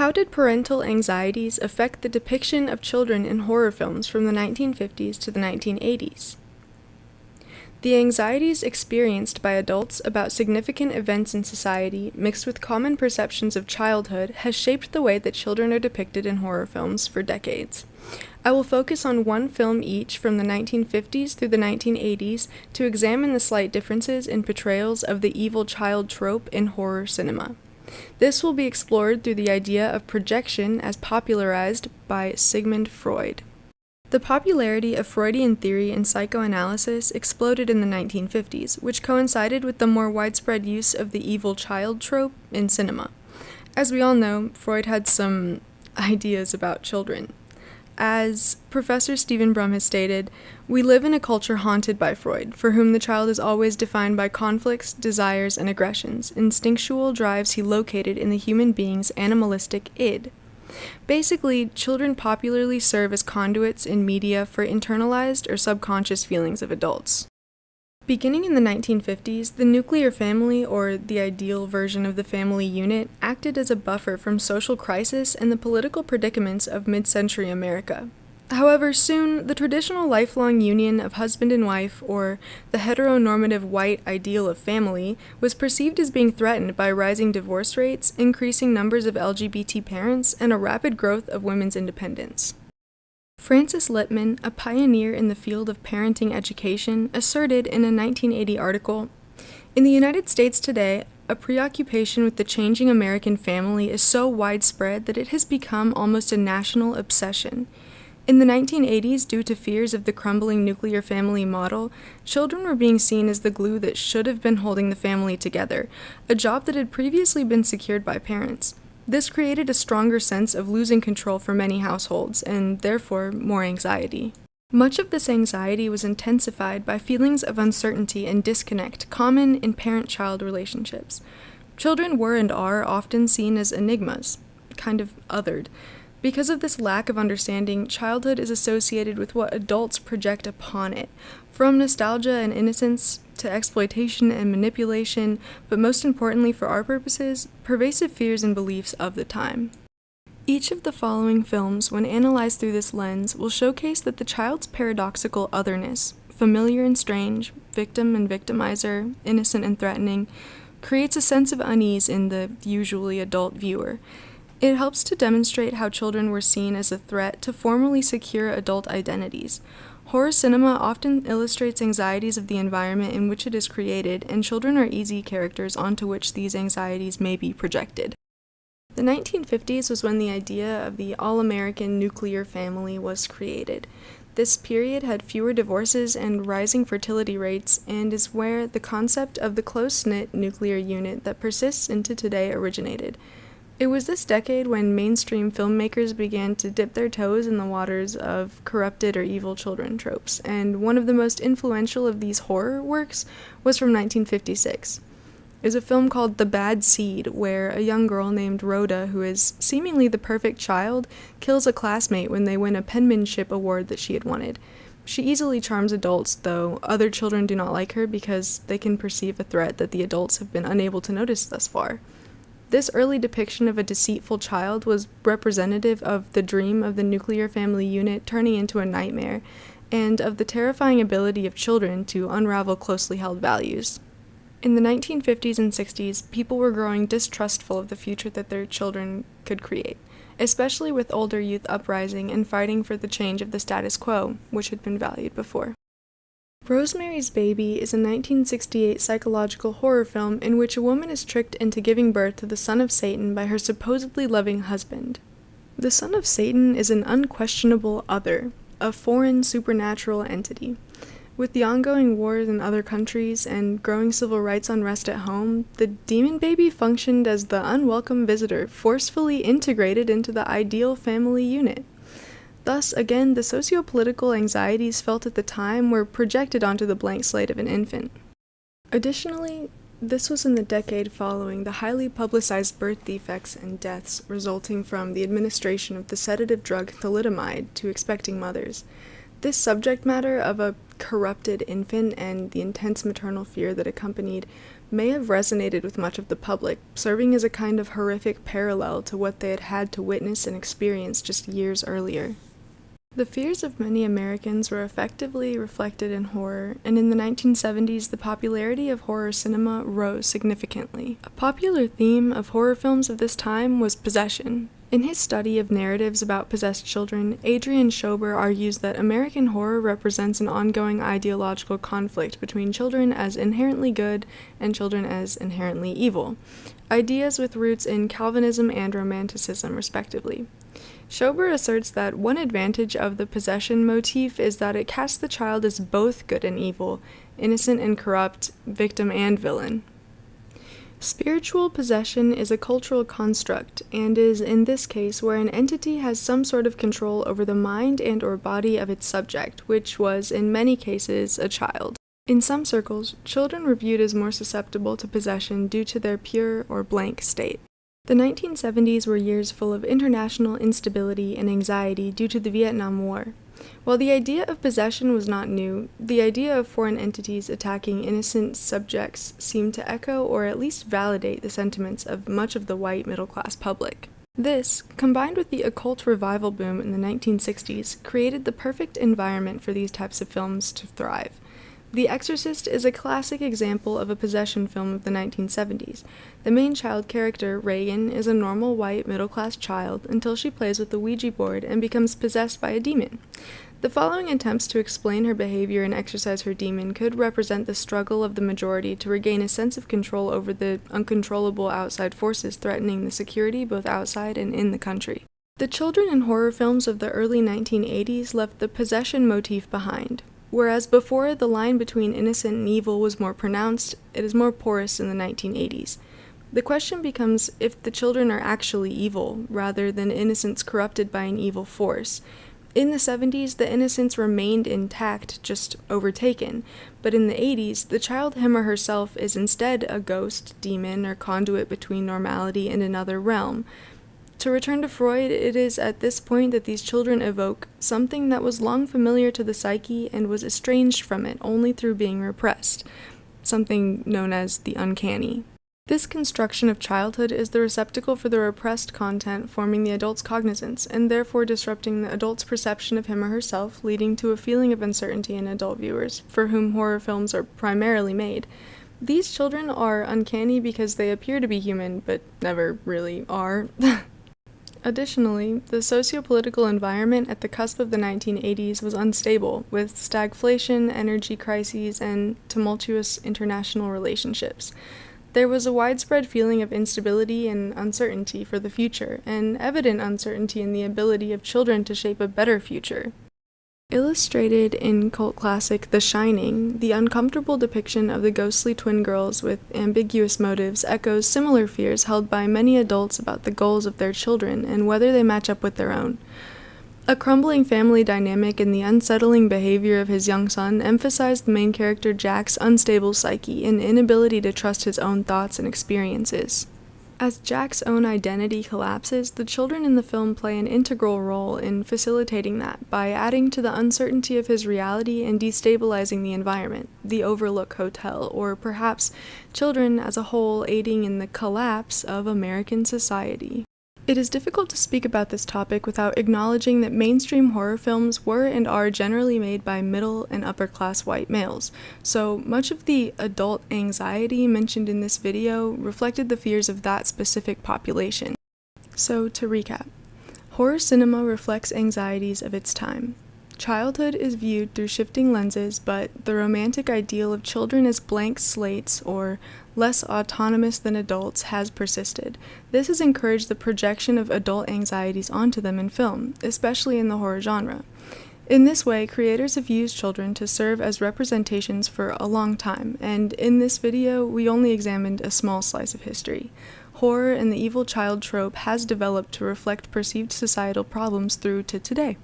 How did parental anxieties affect the depiction of children in horror films from the 1950s to the 1980s? The anxieties experienced by adults about significant events in society, mixed with common perceptions of childhood, has shaped the way that children are depicted in horror films for decades. I will focus on one film each from the 1950s through the 1980s to examine the slight differences in portrayals of the evil child trope in horror cinema. This will be explored through the idea of projection as popularized by Sigmund Freud. The popularity of Freudian theory in psychoanalysis exploded in the 1950s, which coincided with the more widespread use of the evil child trope in cinema. As we all know, Freud had some ideas about children. As Professor Stephen Brum has stated, we live in a culture haunted by Freud, for whom the child is always defined by conflicts, desires, and aggressions, instinctual drives he located in the human being's animalistic id. Basically, children popularly serve as conduits in media for internalized or subconscious feelings of adults. Beginning in the 1950s, the nuclear family, or the ideal version of the family unit, acted as a buffer from social crisis and the political predicaments of mid-century America. However, soon, the traditional lifelong union of husband and wife, or the heteronormative white ideal of family, was perceived as being threatened by rising divorce rates, increasing numbers of LGBT parents, and a rapid growth of women's independence. Francis Littman, a pioneer in the field of parenting education, asserted in a 1980 article, "In the United States today, a preoccupation with the changing American family is so widespread that it has become almost a national obsession. In the 1980s, due to fears of the crumbling nuclear family model, children were being seen as the glue that should have been holding the family together, a job that had previously been secured by parents. This created a stronger sense of losing control for many households, and therefore more anxiety. Much of this anxiety was intensified by feelings of uncertainty and disconnect common in parent-child relationships. Children were and are often seen as enigmas, kind of othered. Because of this lack of understanding, childhood is associated with what adults project upon it, from nostalgia and innocence to exploitation and manipulation, but most importantly for our purposes, pervasive fears and beliefs of the time. Each of the following films, when analyzed through this lens, will showcase that the child's paradoxical otherness, familiar and strange, victim and victimizer, innocent and threatening, creates a sense of unease in the usually adult viewer. It helps to demonstrate how children were seen as a threat to formally secure adult identities. Horror cinema often illustrates anxieties of the environment in which it is created, and children are easy characters onto which these anxieties may be projected. The 1950s was when the idea of the all-American nuclear family was created. This period had fewer divorces and rising fertility rates, and is where the concept of the close-knit nuclear unit that persists into today originated. It was this decade when mainstream filmmakers began to dip their toes in the waters of corrupted or evil children tropes, and one of the most influential of these horror works was from 1956. It was a film called The Bad Seed, where a young girl named Rhoda, who is seemingly the perfect child, kills a classmate when they win a penmanship award that she had wanted. She easily charms adults, though other children do not like her because they can perceive a threat that the adults have been unable to notice thus far. This early depiction of a deceitful child was representative of the dream of the nuclear family unit turning into a nightmare, and of the terrifying ability of children to unravel closely held values. In the 1950s and 60s, people were growing distrustful of the future that their children could create, especially with older youth uprising and fighting for the change of the status quo, which had been valued before. Rosemary's Baby is a 1968 psychological horror film in which a woman is tricked into giving birth to the son of Satan by her supposedly loving husband. The son of Satan is an unquestionable other, a foreign supernatural entity. With the ongoing wars in other countries and growing civil rights unrest at home, the demon baby functioned as the unwelcome visitor forcefully integrated into the ideal family unit. Thus, again, the socio-political anxieties felt at the time were projected onto the blank slate of an infant. Additionally, this was in the decade following the highly publicized birth defects and deaths resulting from the administration of the sedative drug thalidomide to expecting mothers. This subject matter of a corrupted infant and the intense maternal fear that accompanied may have resonated with much of the public, serving as a kind of horrific parallel to what they had had to witness and experience just years earlier. The fears of many Americans were effectively reflected in horror, and in the 1970s, the popularity of horror cinema rose significantly. A popular theme of horror films of this time was possession. In his study of narratives about possessed children, Adrian Schober argues that American horror represents an ongoing ideological conflict between children as inherently good and children as inherently evil, ideas with roots in Calvinism and Romanticism, respectively. Schober asserts that one advantage of the possession motif is that it casts the child as both good and evil, innocent and corrupt, victim and villain. Spiritual possession is a cultural construct, and is, in this case, where an entity has some sort of control over the mind and/or body of its subject, which was, in many cases, a child. In some circles, children were viewed as more susceptible to possession due to their pure or blank state. The 1970s were years full of international instability and anxiety due to the Vietnam War. While the idea of possession was not new, the idea of foreign entities attacking innocent subjects seemed to echo or at least validate the sentiments of much of the white middle-class public. This, combined with the occult revival boom in the 1960s, created the perfect environment for these types of films to thrive. The Exorcist is a classic example of a possession film of the 1970s. The main child character, Reagan, is a normal white middle-class child until she plays with the Ouija board and becomes possessed by a demon. The following attempts to explain her behavior and exorcise her demon could represent the struggle of the majority to regain a sense of control over the uncontrollable outside forces threatening the security both outside and in the country. The children in horror films of the early 1980s left the possession motif behind. Whereas before the line between innocent and evil was more pronounced, it is more porous in the 1980s. The question becomes if the children are actually evil, rather than innocents corrupted by an evil force. In the 70s, the innocence remained intact, just overtaken, but in the 80s, the child, him or herself, is instead a ghost, demon, or conduit between normality and another realm. To return to Freud, it is at this point that these children evoke something that was long familiar to the psyche and was estranged from it only through being repressed, something known as the uncanny. This construction of childhood is the receptacle for the repressed content forming the adult's cognizance, and therefore disrupting the adult's perception of him or herself, leading to a feeling of uncertainty in adult viewers, for whom horror films are primarily made. These children are uncanny because they appear to be human, but never really are. Additionally, the socio-political environment at the cusp of the 1980s was unstable, with stagflation, energy crises, and tumultuous international relationships. There was a widespread feeling of instability and uncertainty for the future, and evident uncertainty in the ability of children to shape a better future. Illustrated in cult classic The Shining, the uncomfortable depiction of the ghostly twin girls with ambiguous motives echoes similar fears held by many adults about the goals of their children and whether they match up with their own. A crumbling family dynamic and the unsettling behavior of his young son emphasized the main character Jack's unstable psyche and inability to trust his own thoughts and experiences. As Jack's own identity collapses, the children in the film play an integral role in facilitating that by adding to the uncertainty of his reality and destabilizing the environment, the Overlook Hotel, or perhaps children as a whole aiding in the collapse of American society. It is difficult to speak about this topic without acknowledging that mainstream horror films were and are generally made by middle and upper-class white males, so much of the adult anxiety mentioned in this video reflected the fears of that specific population. So, to recap, horror cinema reflects anxieties of its time. Childhood is viewed through shifting lenses, but the romantic ideal of children as blank slates or less autonomous than adults has persisted. This has encouraged the projection of adult anxieties onto them in film, especially in the horror genre. In this way, creators have used children to serve as representations for a long time, and in this video, we only examined a small slice of history. Horror and the evil child trope has developed to reflect perceived societal problems through to today.